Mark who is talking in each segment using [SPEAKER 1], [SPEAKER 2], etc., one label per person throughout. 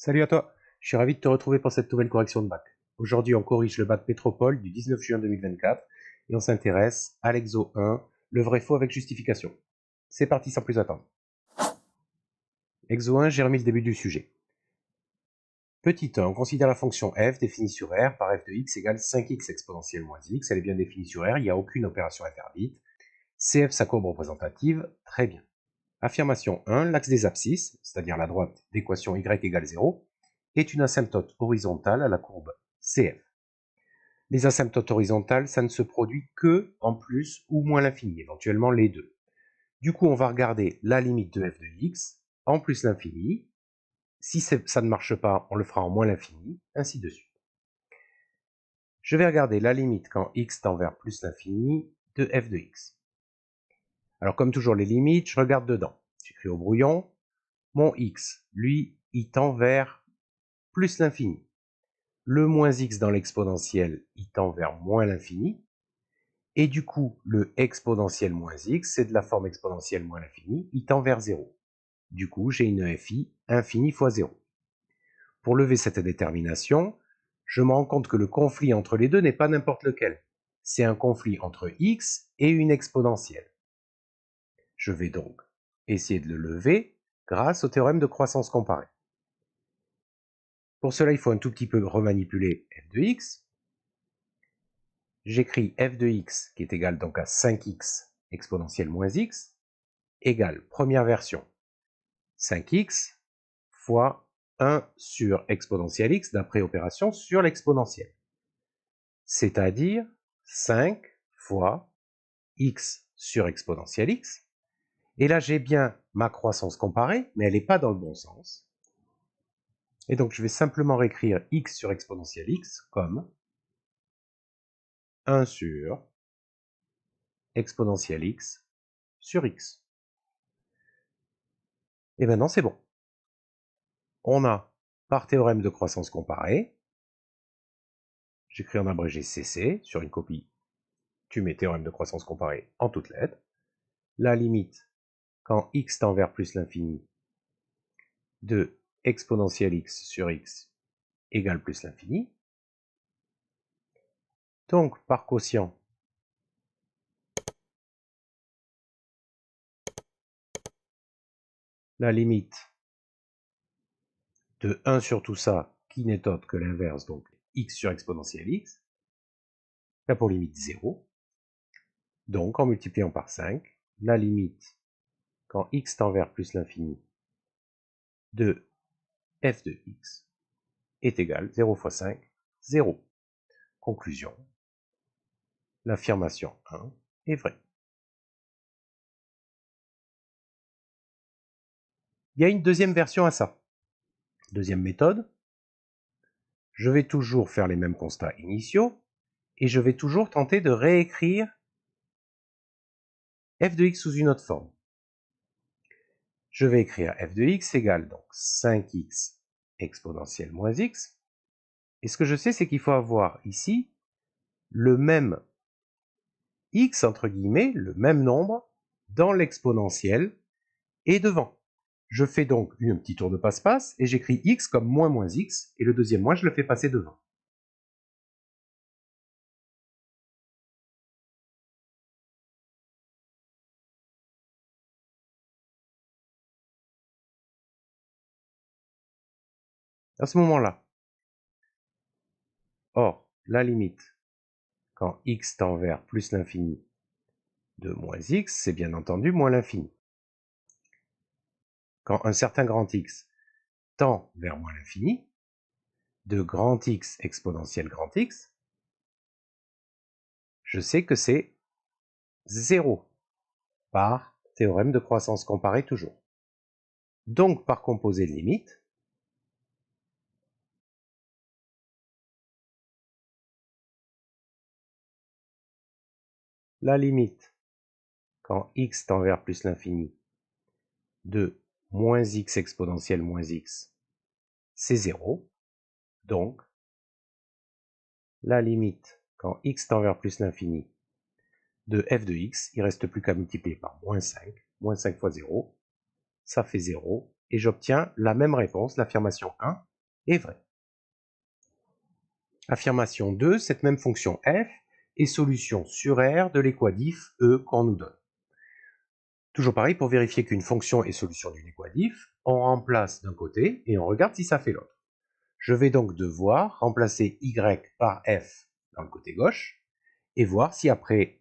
[SPEAKER 1] Salut à toi, je suis ravi de te retrouver pour cette nouvelle correction de bac. Aujourd'hui, on corrige le bac Métropole du 19 juin 2024 et on s'intéresse à l'exo 1, le vrai-faux avec justification. C'est parti sans plus attendre. Exo 1, j'ai remis le début du sujet. Petit 1, on considère la fonction f définie sur R par f de x égale 5x exponentielle moins x. Elle est bien définie sur R, il n'y a aucune opération interdite. CF, sa courbe représentative, très bien. Affirmation 1, l'axe des abscisses, c'est-à-dire la droite d'équation y égale 0, est une asymptote horizontale à la courbe CF. Les asymptotes horizontales, ça ne se produit que en plus ou moins l'infini, éventuellement les deux. Du coup, on va regarder la limite de f de x en plus l'infini. Si ça ne marche pas, on le fera en moins l'infini, ainsi de suite. Je vais regarder la limite quand x tend vers plus l'infini de f de x. Alors comme toujours les limites, je regarde dedans. J'écris au brouillon. Mon x, lui, il tend vers plus l'infini. Le moins x dans l'exponentiel, il tend vers moins l'infini. Et du coup, le exponentiel moins x, c'est de la forme exponentielle moins l'infini, il tend vers 0. Du coup, j'ai une fi infini fois 0. Pour lever cette détermination, je me rends compte que le conflit entre les deux n'est pas n'importe lequel. C'est un conflit entre x et une exponentielle. Je vais donc essayer de le lever grâce au théorème de croissance comparée. Pour cela, il faut un tout petit peu remanipuler f de x. J'écris f de x qui est égal donc à 5x exponentielle moins x égale première version 5x fois 1 sur exponentielle x d'après opération sur l'exponentielle. C'est-à-dire 5 fois x sur exponentielle x. Et là, j'ai bien ma croissance comparée, mais elle n'est pas dans le bon sens. Et donc, je vais simplement réécrire x sur exponentielle x comme 1 sur exponentielle x sur x. Et maintenant, c'est bon. On a, par théorème de croissance comparée, j'écris en abrégé CC, sur une copie, tu mets théorème de croissance comparée en toutes lettres, la limite, quand x tend vers plus l'infini, de exponentielle x sur x égale plus l'infini. Donc, par quotient, la limite de 1 sur tout ça, qui n'est autre que l'inverse, donc x sur exponentielle x, là pour limite 0. Donc, en multipliant par 5, la limite, quand x tend vers plus l'infini, de f de x est égale 0 fois 5, 0. Conclusion, l'affirmation 1 est vraie. Il y a une deuxième version à ça. Deuxième méthode, je vais toujours faire les mêmes constats initiaux et je vais toujours tenter de réécrire f de x sous une autre forme. Je vais écrire f de x égale donc 5x exponentielle moins x. Et ce que je sais, c'est qu'il faut avoir ici le même x, entre guillemets, le même nombre, dans l'exponentielle et devant. Je fais donc un petit tour de passe-passe et j'écris x comme moins moins x, et le deuxième moins, je le fais passer devant. À ce moment-là, or, la limite, quand x tend vers plus l'infini de moins x, c'est bien entendu moins l'infini. Quand un certain grand x tend vers moins l'infini, de grand x exponentielle grand x, je sais que c'est 0 par théorème de croissance comparée toujours. Donc, par composé de limite, la limite, quand x tend vers plus l'infini, de moins x exponentielle moins x, c'est 0. Donc, la limite, quand x tend vers plus l'infini, de f de x, il ne reste plus qu'à multiplier par moins 5 fois 0, ça fait 0, et j'obtiens la même réponse, l'affirmation 1, est vrai. Affirmation 2, cette même fonction f est solution sur R de l'équadif E qu'on nous donne. Toujours pareil, pour vérifier qu'une fonction est solution d'une équadif, on remplace d'un côté et on regarde si ça fait l'autre. Je vais donc devoir remplacer y par f dans le côté gauche et voir si après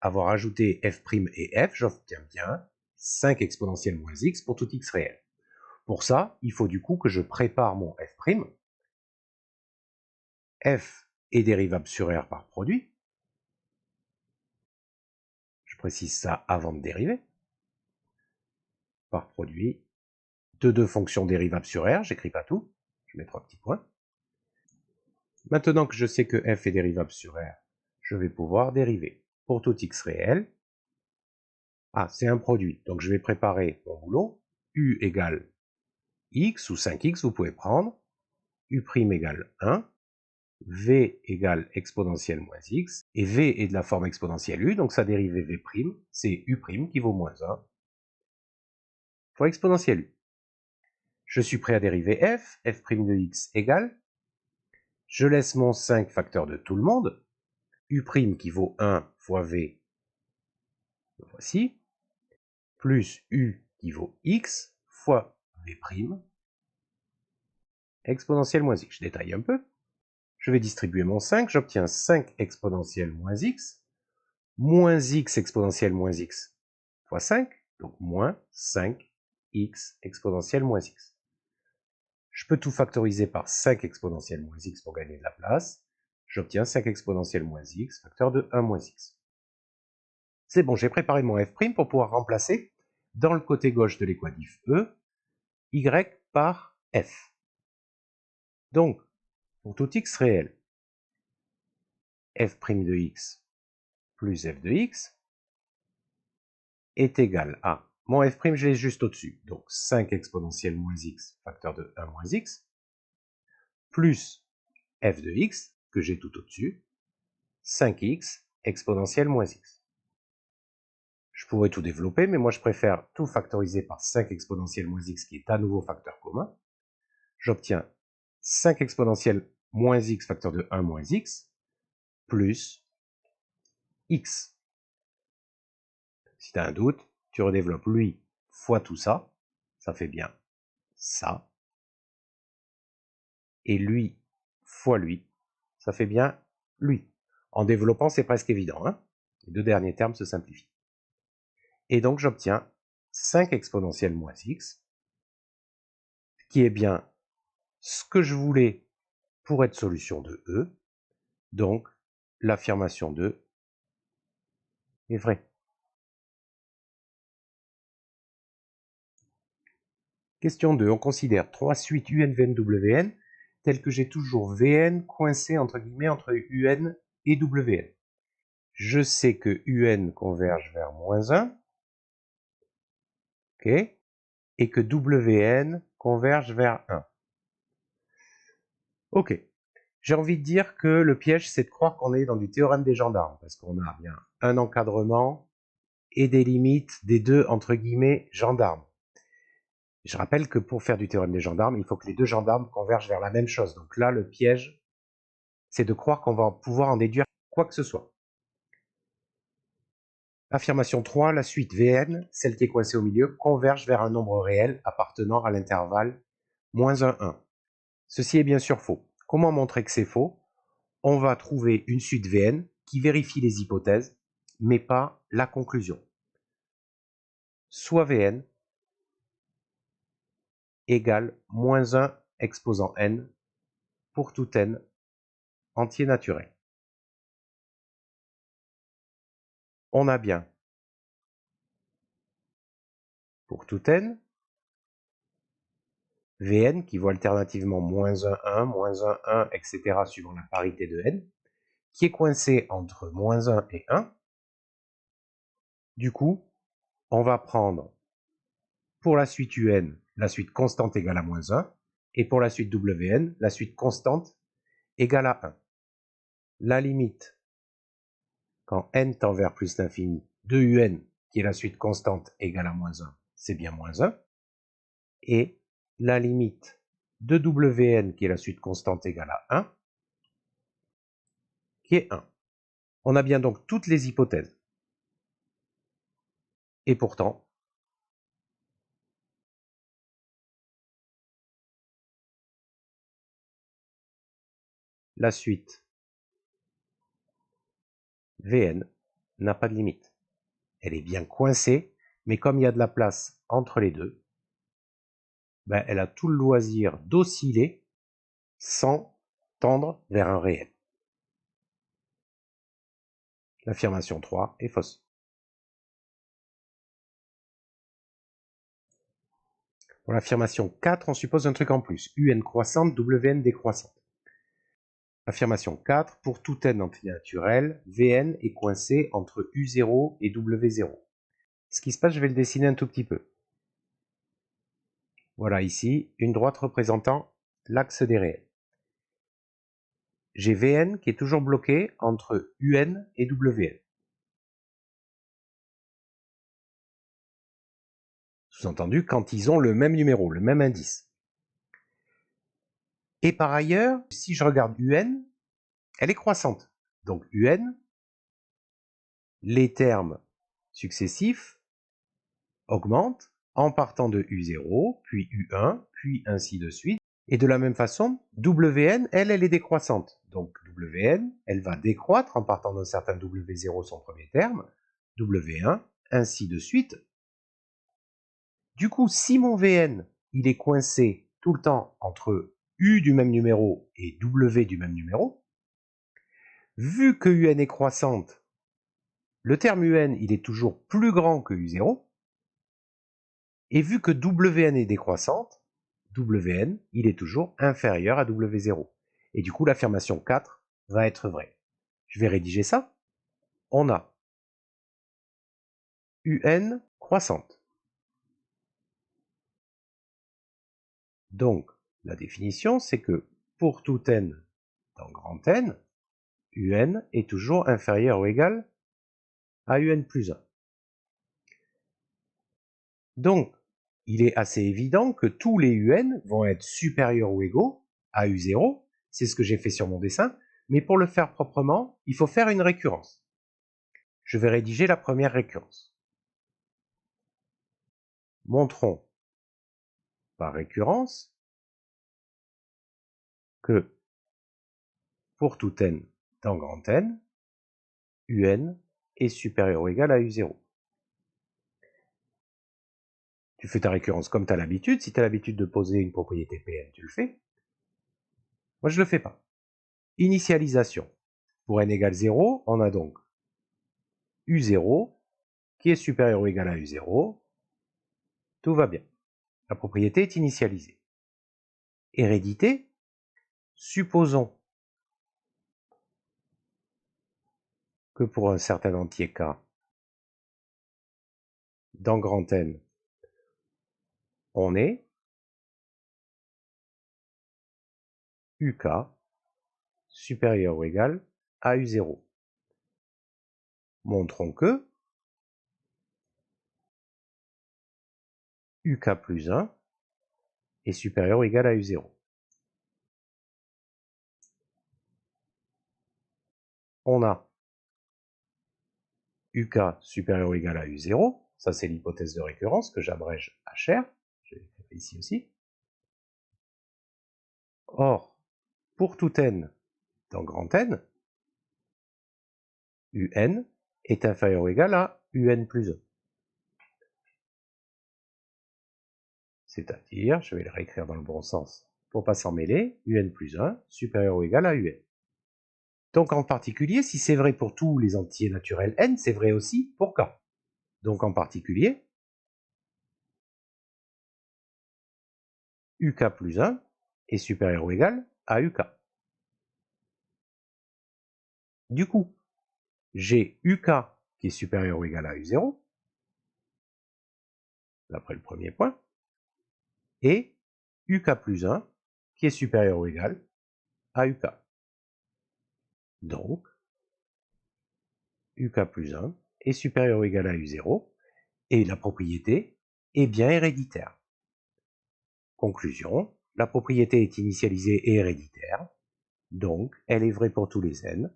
[SPEAKER 1] avoir ajouté f' et f, j'obtiens bien 5 exponentielle moins x pour tout x réel. Pour ça, il faut du coup que je prépare mon f'. F est dérivable sur R par produit. Je précise ça avant de dériver. Par produit de deux fonctions dérivables sur R, j'écris pas tout, je mets 3 petits points. Maintenant que je sais que f est dérivable sur R, je vais pouvoir dériver. Pour tout x réel, c'est un produit, donc je vais préparer mon boulot. U égale x ou 5x, vous pouv't prendre. U' égale 1. V égale exponentielle moins x. Et V est de la forme exponentielle U, donc sa dérivée V', c'est U' qui vaut moins 1 fois exponentielle U. Je suis prêt à dériver f. F' de x égale. Je laisse mon 5 facteur de tout le monde. U' qui vaut 1 fois V, le voici, plus U qui vaut x fois V', exponentielle moins x. Je détaille un peu. Je vais distribuer mon 5, j'obtiens 5 exponentielle moins x exponentielle moins x fois 5, donc moins 5x exponentielle moins x. Je peux tout factoriser par 5 exponentielle moins x pour gagner de la place. J'obtiens 5 exponentielle moins x, facteur de 1 moins x. C'est bon, j'ai préparé mon f' pour pouvoir remplacer, dans le côté gauche de l'équadif E, y par f. Donc, pour tout x réel, f' de x plus f de x est égal à, mon f', je l'ai juste au-dessus, donc 5 exponentielle moins x, facteur de 1 moins x, plus f de x, que j'ai tout au-dessus, 5x exponentielle moins x. Je pourrais tout développer, mais moi je préfère tout factoriser par 5 exponentielle moins x, qui est à nouveau facteur commun. J'obtiens 5 exponentielle moins x, facteur de 1 moins x, plus x. Si tu as un doute, tu redéveloppes lui fois tout ça, ça fait bien ça. Et lui fois lui, ça fait bien lui. En développant, c'est presque évident, hein. Les deux derniers termes se simplifient. Et donc j'obtiens 5 exponentielle moins x, qui est bien ce que je voulais pour être solution de E. Donc l'affirmation 2 est vraie. Question 2. On considère 3 suites UN, Vn, Wn telles que j'ai toujours Vn coincé entre guillemets entre Un et Wn. Je sais que Un converge vers moins 1, ok, et que Wn converge vers 1. Ok. J'ai envie de dire que le piège, c'est de croire qu'on est dans du théorème des gendarmes, parce qu'on a bien un encadrement et des limites des deux, entre guillemets, gendarmes. Je rappelle que pour faire du théorème des gendarmes, il faut que les deux gendarmes convergent vers la même chose. Donc là, le piège, c'est de croire qu'on va pouvoir en déduire quoi que ce soit. Affirmation 3, la suite Vn, celle qui est coincée au milieu, converge vers un nombre réel appartenant à l'intervalle moins 1, 1. Ceci est bien sûr faux. Comment montrer que c'est faux? On va trouver une suite Vn qui vérifie les hypothèses, mais pas la conclusion. Soit Vn égale moins 1 exposant n pour tout n entier naturel. On a bien, pour tout n, Vn qui vaut alternativement moins 1, 1, moins 1, 1, etc. suivant la parité de n, qui est coincé entre moins 1 et 1. Du coup, on va prendre pour la suite un, la suite constante égale à moins 1, et pour la suite wn, la suite constante égale à 1. La limite, quand n tend vers plus l'infini, de un, qui est la suite constante égale à moins 1, c'est bien moins 1. Et la limite de Wn, qui est la suite constante égale à 1, qui est 1. On a bien donc toutes les hypothèses. Et pourtant, la suite Vn n'a pas de limite. Elle est bien coincée, mais comme il y a de la place entre les deux, ben, elle a tout le loisir d'osciller sans tendre vers un réel. L'affirmation 3 est fausse. Pour l'affirmation 4, on suppose un truc en plus. Un croissante, Wn décroissante. Affirmation 4, pour tout n antinaturel, Vn est coincé entre U0 et W0. Ce qui se passe, je vais le dessiner un tout petit peu. Voilà ici, une droite représentant l'axe des réels. J'ai Vn qui est toujours bloqué entre Un et Wn. Sous-entendu, quand ils ont le même numéro, le même indice. Et par ailleurs, si je regarde Un, elle est croissante. Donc Un, les termes successifs augmentent en partant de U0, puis U1, puis ainsi de suite. Et de la même façon, Wn, elle est décroissante. Donc Wn, elle va décroître en partant d'un certain W0, son premier terme, W1, ainsi de suite. Du coup, si mon Vn, il est coincé tout le temps entre U du même numéro et W du même numéro, vu que Un est croissante, le terme Un, il est toujours plus grand que U0, et vu que Wn est décroissante, Wn, il est toujours inférieur à W0. Et du coup, l'affirmation 4 va être vraie. Je vais rédiger ça. On a Un croissante. Donc, la définition, c'est que pour tout n dans grand N, Un est toujours inférieur ou égal à Un plus 1. Donc, il est assez évident que tous les UN vont être supérieurs ou égaux à U0. C'est ce que j'ai fait sur mon dessin. Mais pour le faire proprement, il faut faire une récurrence. Je vais rédiger la première récurrence. Montrons par récurrence que pour tout n dans grand N, Un est supérieur ou égal à U0. Tu fais ta récurrence comme tu as l'habitude. Si tu as l'habitude de poser une propriété Pn, tu le fais. Moi, je ne le fais pas. Initialisation. Pour n égale 0, on a donc U0 qui est supérieur ou égal à U0. Tout va bien. La propriété est initialisée. Hérédité. Supposons que pour un certain entier K, dans grand N, on est UK supérieur ou égal à U0. Montrons que UK plus 1 est supérieur ou égal à U0. On a UK supérieur ou égal à U0, ça c'est l'hypothèse de récurrence que j'abrège HR, je l'ai fait ici aussi. Or, pour tout n dans grand N, Un est inférieur ou égal à Un plus 1. C'est-à-dire, je vais le réécrire dans le bon sens pour pas s'en mêler, Un plus 1 supérieur ou égal à Un. Donc en particulier, si c'est vrai pour tous les entiers naturels n, c'est vrai aussi pour K. Donc en particulier, UK plus 1 est supérieur ou égal à UK. Du coup, j'ai UK qui est supérieur ou égal à U0, d'après le premier point, et UK plus 1 qui est supérieur ou égal à UK. Donc, UK plus 1 est supérieur ou égal à U0, et la propriété est bien héréditaire. Conclusion, la propriété est initialisée et héréditaire, donc elle est vraie pour tous les n.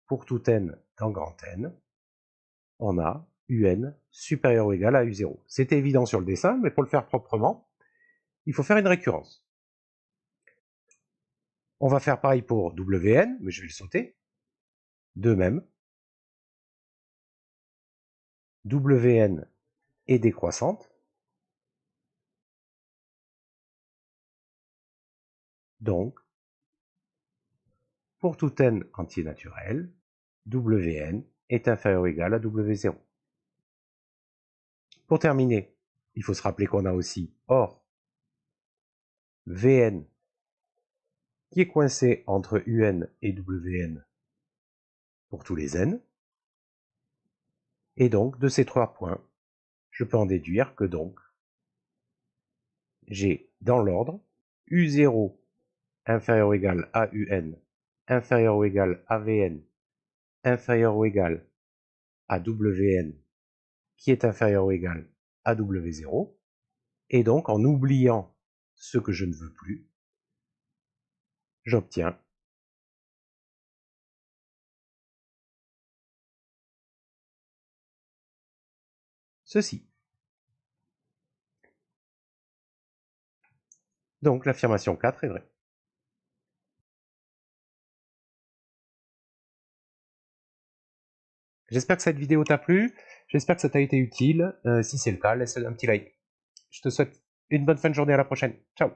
[SPEAKER 1] Pour tout n dans grand N, on a un supérieur ou égal à u0. C'était évident sur le dessin, mais pour le faire proprement, il faut faire une récurrence. On va faire pareil pour wn, mais je vais le sauter. De même, wn est décroissante, donc pour tout n entier naturel, wn est inférieur ou égal à w0. Pour terminer, il faut se rappeler qu'on a aussi or vn qui est coincé entre un et wn pour tous les n. Et donc, de ces 3 points, je peux en déduire que donc, j'ai dans l'ordre u0 inférieur ou égal à un, inférieur ou égal à vn, inférieur ou égal à wn, qui est inférieur ou égal à w0. Et donc, en oubliant ce que je ne veux plus, j'obtiens ceci. Donc, l'affirmation 4 est vraie. J'espère que cette vidéo t'a plu, j'espère que ça t'a été utile. Si c'est le cas, laisse un petit like. Je te souhaite une bonne fin de journée, à la prochaine. Ciao.